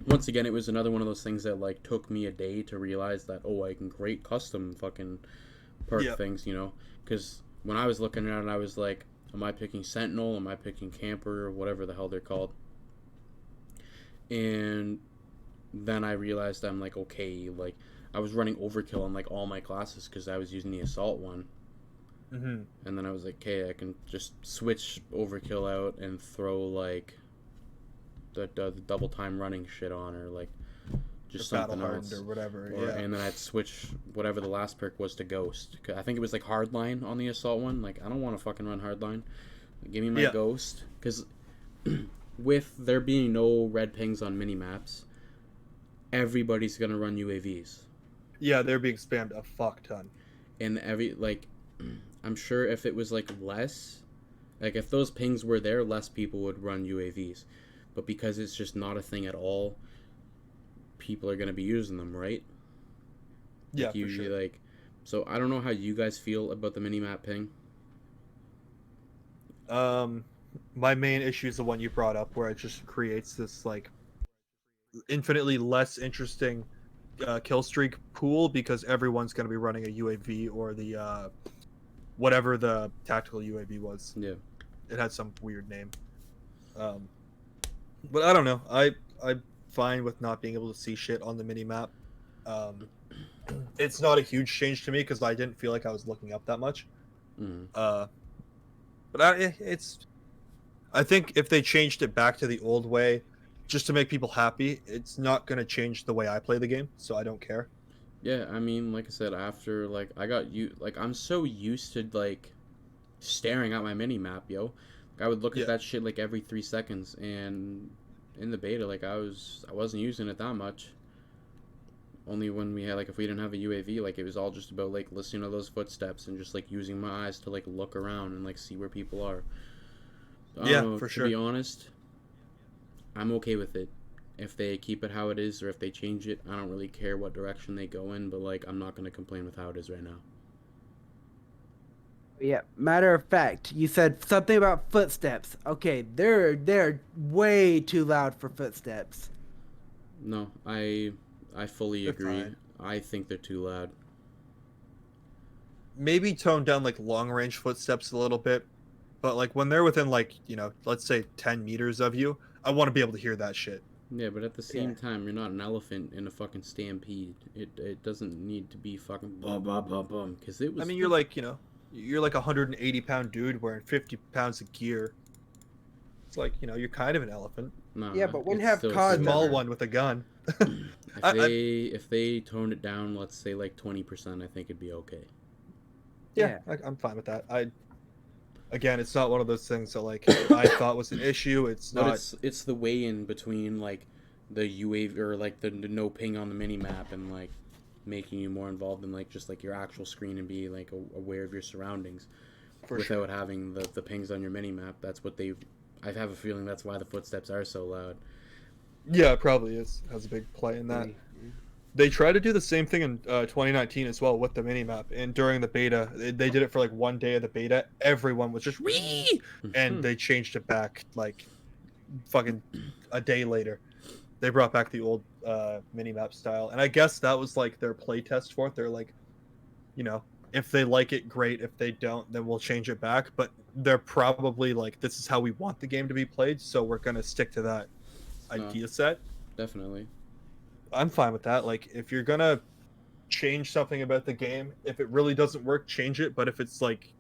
once again, it was another one of those things that like took me a day to realize that, oh, I can create custom fucking perk Yep. things, you know? Because when I was looking at it, I was like, am I picking Sentinel? Am I picking Camper? Or whatever the hell they're called. And then I realized I'm like, okay, like I was running overkill on like all my classes because I was using the assault one. Mm-hmm. And then I was like, okay, I can just switch overkill out and throw like the double time running shit on, or like just Battle something hardened else. or whatever. Or, Yeah. And then I'd switch whatever the last perk was to Ghost. 'Cause I think it was like Hardline on the assault one. Like, I don't want to fucking run Hardline. Give me my Yeah. Ghost. Because with there being no red pings on mini-maps, everybody's going to run UAVs. Yeah, they're being spammed a fuck ton. And I'm sure if it was like less, like if those pings were there, less people would run UAVs. But because it's just not a thing at all, people are going to be using them, right? Yeah, Like, for usually, sure. like, so I don't know how you guys feel about the mini-map ping. My main issue is the one you brought up, where it just creates this like infinitely less interesting kill streak pool because everyone's going to be running a UAV or the whatever the tactical UAV was. Yeah. It had some weird name. But I don't know. I'm fine with not being able to see shit on the mini map. It's not a huge change to me because I didn't feel like I was looking up that much. Mm. But I think if they changed it back to the old way, just to make people happy, it's not going to change the way I play the game, so I don't care. Yeah, I mean, like I said, after, like, I'm so used to, like, staring at my mini-map, yo. Like, I would look Yeah. at that shit, like, every 3 seconds, and in the beta, like, I wasn't using it that much. Only when we had, like, if we didn't have a UAV, like, it was all just about, like, listening to those footsteps and just, like, using my eyes to, like, look around and, like, see where people are. I don't Yeah, know, for to sure. be honest, I'm okay with it. If they keep it how it is, or if they change it, I don't really care what direction they go in, but, like, I'm not going to complain with how it is right now. Yeah, matter of fact, you said something about footsteps. Okay, they're way too loud for footsteps. No, I fully They're agree. fine. I think they're too loud. maybe tone down like long range footsteps a little bit, but like when they're within like, you know, let's say 10 meters of you, I want to be able to hear that shit. Yeah, but at the Yeah. same time, you're not an elephant in a fucking stampede. It doesn't need to be fucking bum bum bum bum because it was. I mean, you're like, you know, you're like a 180-pound dude wearing 50 pounds of gear. It's like, you know, you're kind of an elephant. Nah, Yeah, but when you it's have still COD, Small Never. one with a gun. If they toned it down, let's say like 20%, I think it'd be okay. Yeah, I'm fine with that. Again, it's not one of those things that like I thought was an issue. It's But not. it's the way in between like the UAV or like the no ping on the mini map and like making you more involved in like just like your actual screen and be like aware of your surroundings without having the pings on your mini map. That's what they. I have a feeling that's why the footsteps are so loud. Yeah, it probably is. Has a big play in that. They tried to do the same thing in 2019 as well with the minimap. And during the beta, they did it for like one day of the beta. Everyone was just wee, and they changed it back like fucking a day later. They brought back the old minimap style, and I guess that was like their play test for it. They're like, you know, if they like it, great. If they don't, then we'll change it back. But they're probably like, this is how we want the game to be played, so we're gonna stick to that idea set. Definitely. I'm fine with that. Like, if you're gonna change something about the game, if it really doesn't work, change it. But if it's like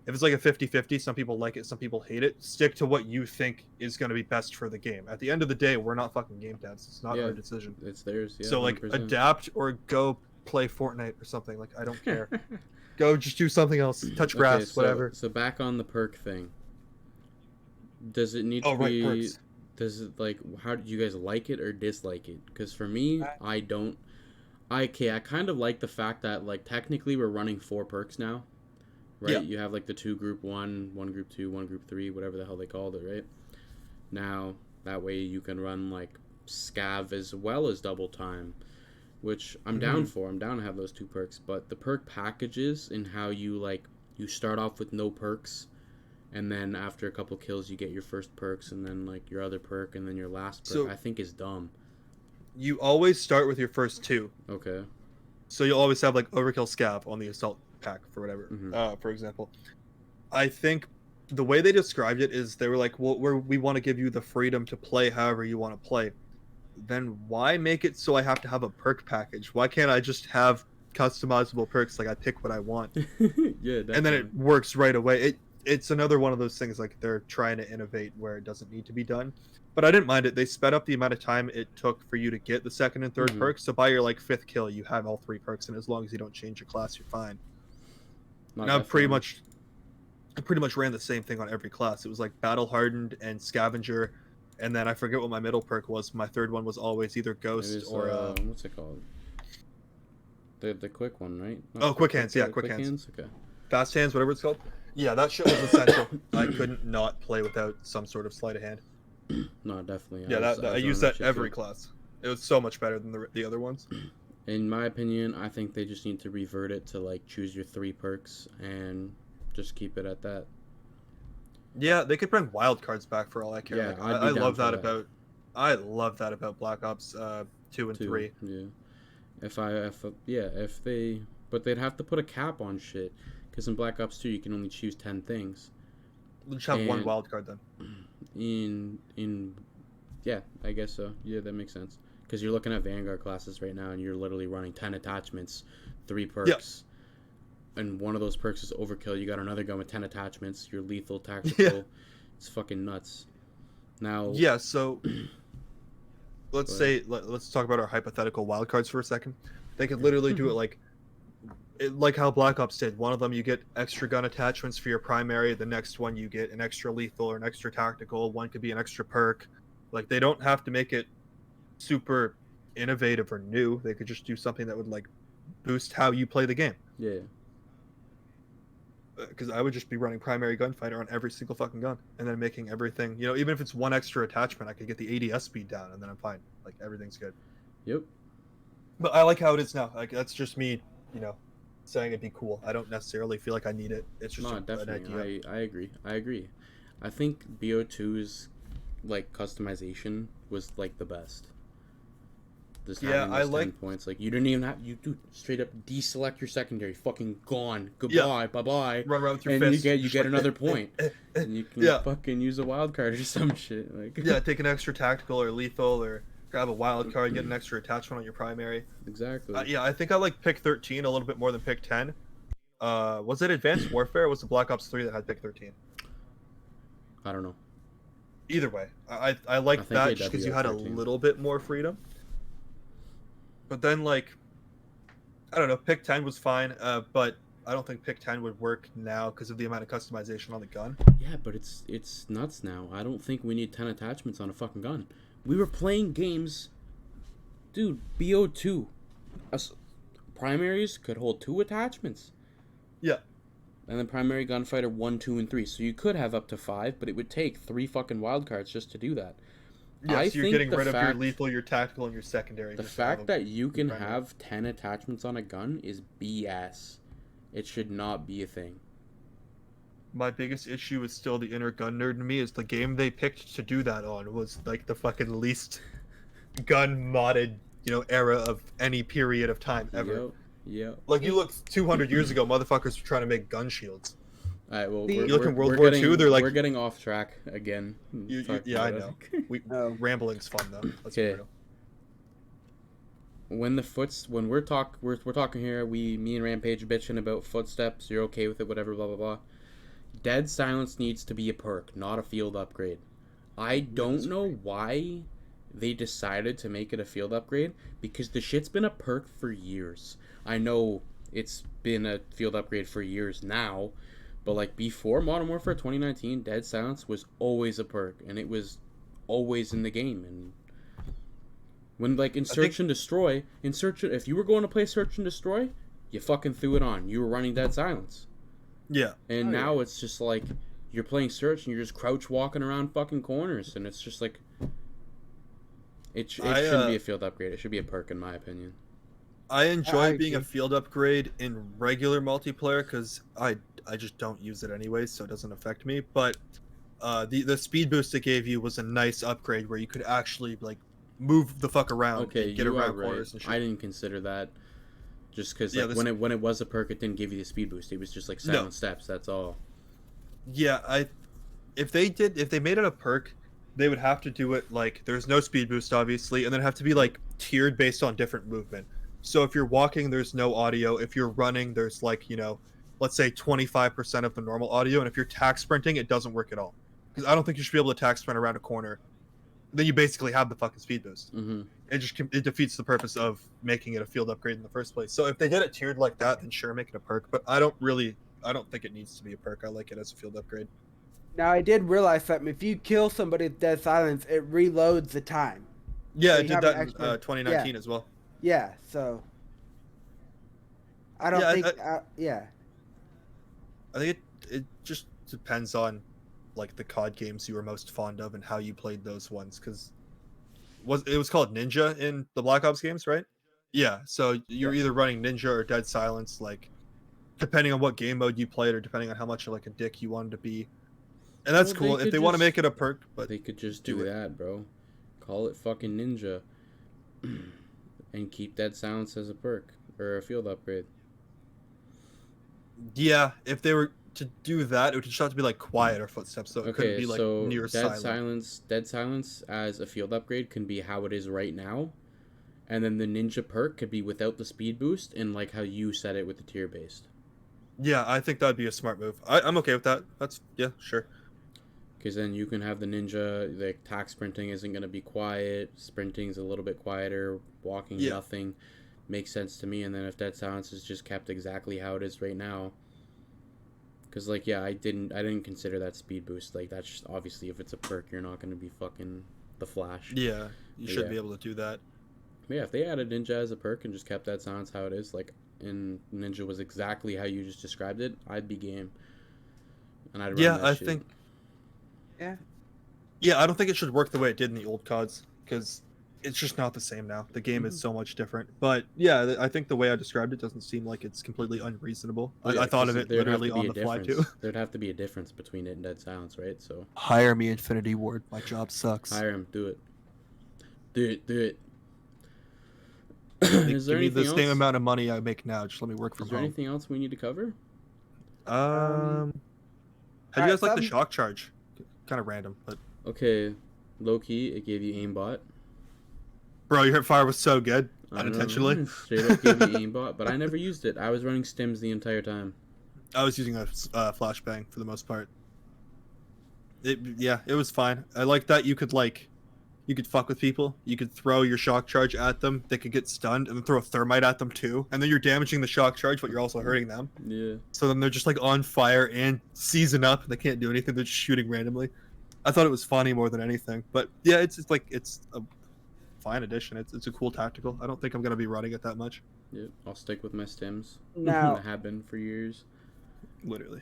a 50-50, some people like it, some people hate it, stick to what you think is going to be best for the game. At the end of the day, we're not fucking game devs. It's not our decision. It's theirs. Yeah, so like 100%. adapt or go play Fortnite or something. Like, I don't care. Go just do something else. Touch grass, whatever. So back on the perk thing. Does it need to Right, be perks. does it like how do you guys like it or dislike it? Because for me, I don't. I kind of like the fact that like technically we're running 4 perks now, right? Yeah. You have like the 2 group 1, 1 group 2, 1 group 3, whatever the hell they called it, right? Now that way you can run like scav as well as double time, which I'm down for. I'm down to have those 2 perks, but the perk packages and how you like you start off with no perks. And then after a couple kills, you get your first perks, and then like your other perk, and then your last perk. So- I think is dumb. You always start with your first 2. Okay. So you'll always have like overkill scav on the assault pack for whatever, for example. I think the way they described it is they were like, well, we want to give you the freedom to play however you want to play. Then why make it so I have to have a perk package? Why can't I just have customizable perks? Like, I pick what I want. Yeah, definitely. And then it works right away. It's another one of those things like they're trying to innovate where it doesn't need to be done. But I didn't mind it. They sped up the amount of time it took for you to get the second and third perks. So by your like 5th kill, you have all 3 perks, and as long as you don't change your class, you're fine. And I pretty much ran the same thing on every class. It was like battle hardened and scavenger, and then I forget what my middle perk was. My third one was always either ghost or what's it called? The quick one, right? quick hands. Yeah, quick hands. Okay. Fast hands, whatever it's called. Yeah, that shit was essential. I couldn't not play without some sort of sleight of hand. No, definitely. Yeah, I used that every class. It was so much better than the other ones. In my opinion, I think they just need to revert it to like choose your 3 perks and just keep it at that. Yeah, they could bring wild cards back for all I care. Yeah, like, I'd be I down love for that that. about. I love that about Black Ops 2 and 3. Yeah. But they'd have to put a cap on shit because in Black Ops 2 you can only choose 10 things. Let's have one wild card then. Yeah, I guess so. Yeah, that makes sense. Because you're looking at Vanguard classes right now, and you're literally running 10 attachments, 3 perks, and one of those perks is overkill. You got another gun with 10 attachments. You're lethal, tactical. Yeah. It's fucking nuts. Now. Yeah. So let's talk about our hypothetical wild cards for a second. They could literally do it like how Black Ops did. One of them you get extra gun attachments for your primary. The next one you get an extra lethal or an extra tactical. One could be an extra perk. Like, they don't have to make it super innovative or new. They could just do something that would like boost how you play the game. Yeah. Because I would just be running primary gunfighter on every single fucking gun, and then making everything, you know, even if it's one extra attachment, I could get the ADS speed down, and then I'm fine. Like, everything's good. Yep. But I like how it is now. Like, that's just me, you know, saying it'd be cool. I don't necessarily feel like I need it. It's just an definitely. idea. I agree. I think BO2's like customization was like the best. Just Yeah, having I those 10 like. points. Like, you didn't even have... You, dude, straight up deselect your secondary. Fucking gone. Yeah. Goodbye. Bye-bye. Run around with your And fist. you just get like, another point. And you can Yeah. fucking use a wild card or some shit. Like, Yeah, take an extra tactical or lethal, or grab a wild card, get an extra attachment on your primary. exactly. Yeah, I think I like pick 13 a little bit more than pick 10. Was it Advanced Warfare or was it Black Ops 3 that had pick 13? I don't know. Either way, I I like think that just because you had a 13. little bit more freedom. But then, like, I don't know, pick 10 was fine, but I don't think pick 10 would work now because of the amount of customization on the gun. Yeah, but it's nuts now. I don't think we need 10 attachments on a fucking gun. We were playing games... Dude, BO2. Primaries could hold 2 attachments. Yeah. And then primary gunfighter 1, 2, and 3. So you could have up to 5, but it would take 3 fucking wildcards just to do that. Yeah, I so you're think getting the rid of your fact- lethal, your tactical, and your secondary. The just to have fact a that you can primary. have 10 attachments on a gun is BS. It should not be a thing. My biggest issue is still the inner gun nerd in me is the game they picked to do that on was like the fucking least gun modded, era of any period of time ever. Yep. Like you look 200 years ago, motherfuckers were trying to make gun shields. All right, well, You look in World War II, they're like- we're getting off track again. Yeah, I know. Rambling's fun though. Let's be Okay. real. When we're talking here, me and Rampage bitching about footsteps. You're okay with it, whatever, blah blah blah. Dead silence needs to be a perk, not a field upgrade. I don't know why they decided to make it a field upgrade, because the shit's been a perk for years. I know it's been a field upgrade for years now, but like before Modern Warfare 2019, Dead Silence was always a perk, and it was always in the game. And when like in Search and Destroy, if you were going to play Search and Destroy, you fucking threw it on. You were running Dead Silence. Yeah. And now it's just like you're playing Search and you're just crouch walking around fucking corners, and it's just like it shouldn't be a field upgrade. It should be a perk, in my opinion. I enjoy I being a agree. field upgrade in regular multiplayer because I just don't use it anyway, so it doesn't affect me. But the speed boost it gave you was a nice upgrade where you could actually like move the fuck around, Okay, and get you are around right. corners and shit. I didn't consider that. Just because Yeah, when it was a perk, it didn't give you the speed boost. It was just like silent steps. That's all. Yeah, if they made it a perk, they would have to do it like there's no speed boost obviously, and then have to be like tiered based on different movement. So if you're walking, there's no audio. If you're running, there's like let's say 25% of the normal audio, and if you're tack sprinting, it doesn't work at all. Because I don't think you should be able to tack sprint around a corner. Then you basically have the fucking speed boost. Mm-hmm. It defeats the purpose of making it a field upgrade in the first place. So if they did it tiered like that, then sure, make it a perk. But I don't think it needs to be a perk. I like it as a field upgrade. Now I did realize something. If you kill somebody with dead silence, it reloads the time. Yeah, So it you did have that an in extra- 2019 as well. Yeah, so I don't Yeah, think. I think it just depends on like the COD games you were most fond of and how you played those ones. Because it was called Ninja in the Black Ops games, right? Yeah. So you're either running Ninja or Dead Silence, like depending on what game mode you played or depending on how much like a dick you wanted to be. And that's Well, cool they if could they want to just- make it a perk, but They could just do do it. that, bro. Call it fucking Ninja, and keep Dead Silence as a perk or a field upgrade. yeah, if they were to do that, it would just have to be like quiet or footsteps, so it couldn't Okay, be like so near silent. Dead Silence as a field upgrade can be how it is right now, and then the Ninja perk could be without the speed boost and like how you said it with the tier based. Yeah, I think that'd be a smart move. I'm okay with that. That's sure. Because then you can have the Ninja, the attack sprinting isn't going to be quiet, sprinting's a little bit quieter, walking nothing. Makes sense to me. And then if Dead Silence is just kept exactly how it is right now, because like I didn't consider that speed boost. Like that's just, obviously if it's a perk, you're not going to be fucking the Flash. Yeah, you should Yeah. be able to do that. But yeah, if they added Ninja as a perk and just kept Dead Silence how it is, like and Ninja was exactly how you just described it, I'd be game. And I'd run Yeah, that I shit. think. Yeah. Yeah, I don't think it should work the way it did in the old CODs because it's just not the same now. The game is so much different. But yeah, I think the way I described it doesn't seem like it's completely unreasonable. Yeah, I thought of 'cause it there'd have literally to be on a the fly too. difference. There'd have to be a difference between it and Dead Silence, right? So Hire me, Infinity Ward. My job sucks. hire him, do it. Do it. Is there Give me the anything same else? amount of money I make now. Just let me work from Is there home. anything else we need to cover? How do you Alright, guys like the shock charge? Kind of random, but Okay, low key, it gave you aimbot. bro, your hip fire was so good I know, unintentionally. it straight up gave me aimbot, but I never used it. I was running stims the entire time. I was using a flashbang for the most part. It was fine. I like that you could fuck with people. You could throw your shock charge at them. They could get stunned, and then throw a thermite at them too. And then you're damaging the shock charge, but you're also hurting them. Yeah. So then they're just like on fire and season up. They can't do anything. They're just shooting randomly. I thought it was funny more than anything. But yeah, it's a fine addition. It's a cool tactical. I don't think I'm gonna be running it that much. Yeah, I'll stick with my stims. Now- I have been for years. Literally.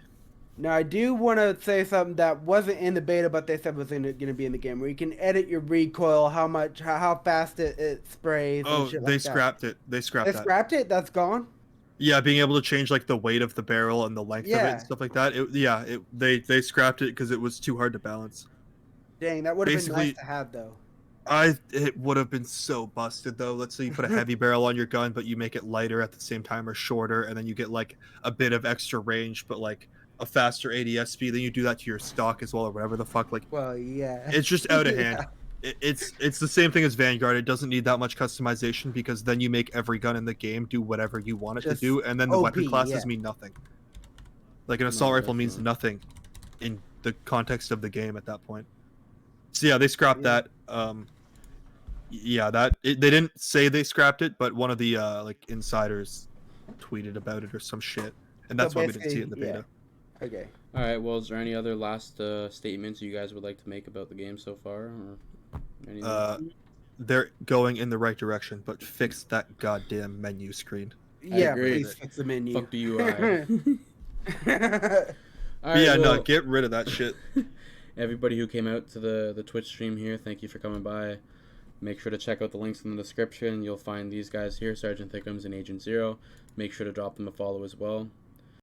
Now, I do want to say something that wasn't in the beta, but they said was going to be in the game, where you can edit your recoil, how fast it sprays. Oh, and shit they like scrapped it. They scrapped They that. scrapped it. That's gone. Yeah, being able to change like the weight of the barrel and the length of it Yeah. and stuff like that. They scrapped it because it was too hard to balance. Dang, that would have been Basically- nice to have though. It would have been so busted though. Let's say you put a heavy barrel on your gun, but you make it lighter at the same time or shorter, and then you get like a bit of extra range, but like a faster ADS speed. Then you do that to your stock as well, or whatever the fuck. Like, Well, yeah. it's just out of Yeah. hand. It's the same thing as Vanguard. It doesn't need that much customization because then you make every gun in the game do whatever you want it Just to do, and then the weapon OP, classes yeah. mean nothing. Like an assault rifle means definitely. nothing in the context of the game at that point. So yeah, they scrapped Yeah. that. They didn't say they scrapped it, but one of the like insiders tweeted about it or some shit, and that's So why we didn't see it in the basically, beta. Okay. All right. Well, is there any other last statements you guys would like to make about the game so far, or anything? They're going in the right direction, but fix that goddamn menu screen. Yeah, agree. please fix the menu. Fuck the UI. All But right, yeah, well, no, get rid of that shit. everybody who came out to the Twitch stream here, thank you for coming by. Make sure to check out the links in the description. You'll find these guys here, Sergeant Thickums and Agent Zero. Make sure to drop them a follow as well.